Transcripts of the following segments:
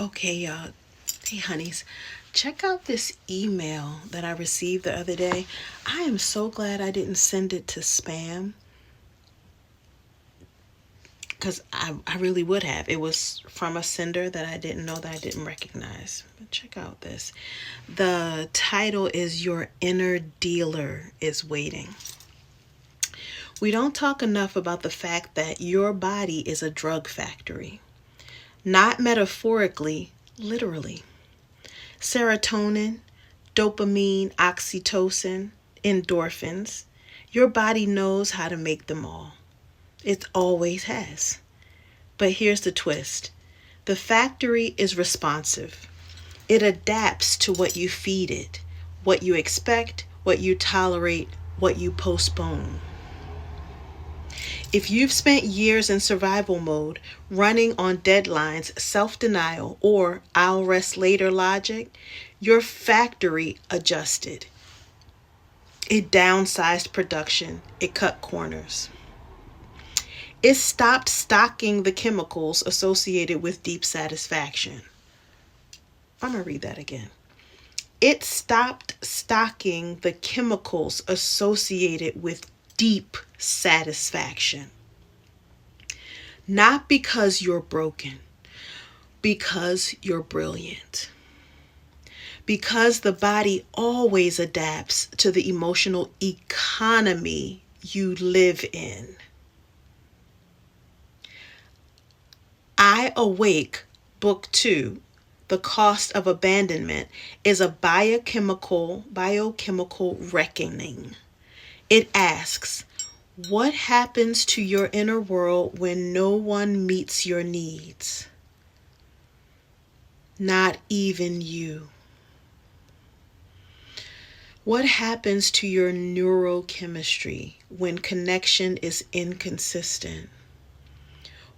Okay, y'all. Hey, honeys. Check out this email that I received the other day. I am so glad I didn't send it to spam because I really would have. It was from a sender that I didn't know, that I didn't recognize. But check out this. The title is Your Inner Dealer is Waiting. We don't talk enough about the fact that your body is a drug factory. Not metaphorically, literally. Serotonin, dopamine, oxytocin, endorphins. Your body knows how to make them all. It always has. But here's the twist. The factory is responsive. It adapts to what you feed it, what you expect, what you tolerate, what you postpone. If you've spent years in survival mode, running on deadlines, self-denial, or I'll rest later logic, your factory adjusted. It downsized production. It cut corners. It stopped stocking the chemicals associated with deep satisfaction. I'm going to read that again. It stopped stocking the chemicals associated with deep satisfaction. Not because you're broken, because you're brilliant. Because the body always adapts to the emotional economy you live in. I Awake, Book 2, The Cost of Abandonment, is a biochemical reckoning. It asks, what happens to your inner world when no one meets your needs? Not even you. What happens to your neurochemistry when connection is inconsistent?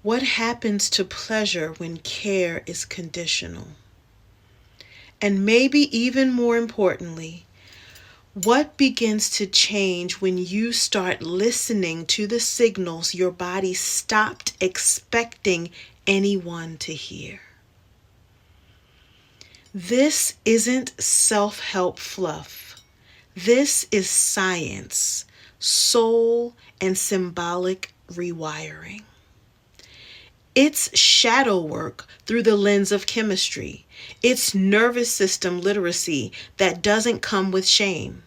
What happens to pleasure when care is conditional? And maybe even more importantly, what begins to change when you start listening to the signals your body stopped expecting anyone to hear? This isn't self-help fluff. This is science, soul, and symbolic rewiring. It's shadow work through the lens of chemistry. It's nervous system literacy that doesn't come with shame.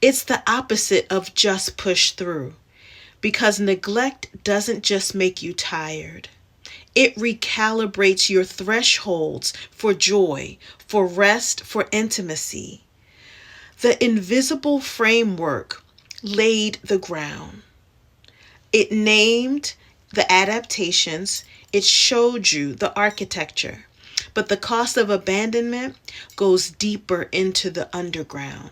It's the opposite of just push through, because neglect doesn't just make you tired. It recalibrates your thresholds for joy, for rest, for intimacy. The invisible framework laid the ground. It named the adaptations. It showed you the architecture. But the cost of abandonment goes deeper into the underground,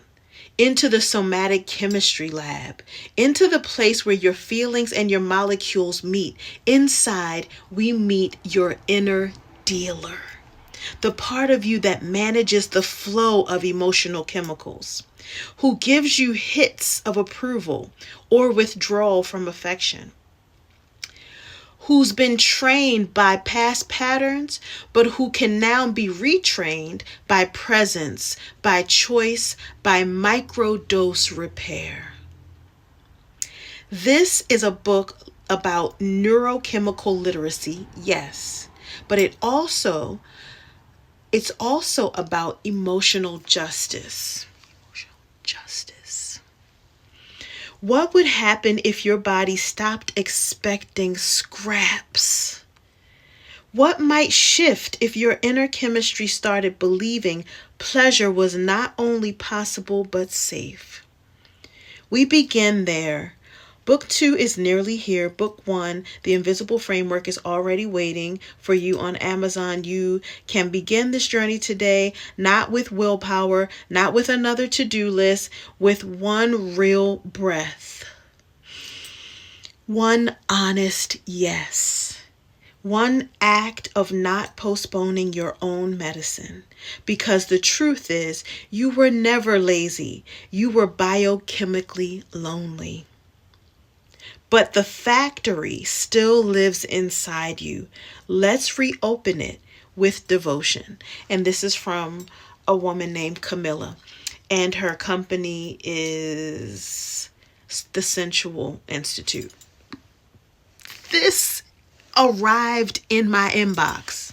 into the somatic chemistry lab, into the place where your feelings and your molecules meet. Inside, we meet your inner dealer, the part of you that manages the flow of emotional chemicals, who gives you hits of approval or withdrawal from affection, who's been trained by past patterns, but who can now be retrained by presence, by choice, by microdose repair. This is a book about neurochemical literacy, yes, but it's also about emotional justice. What would happen if your body stopped expecting scraps? What might shift if your inner chemistry started believing pleasure was not only possible but safe? We begin there. Book 2 is nearly here. Book 1, The Invisible Framework, is already waiting for you on Amazon. You can begin this journey today, not with willpower, not with another to-do list, with one real breath. One honest yes. One act of not postponing your own medicine. Because the truth is, you were never lazy. You were biochemically lonely. But the factory still lives inside you. Let's reopen it with devotion. And this is from a woman named Camilla. And her company is the Sensual Institute. This arrived in my inbox.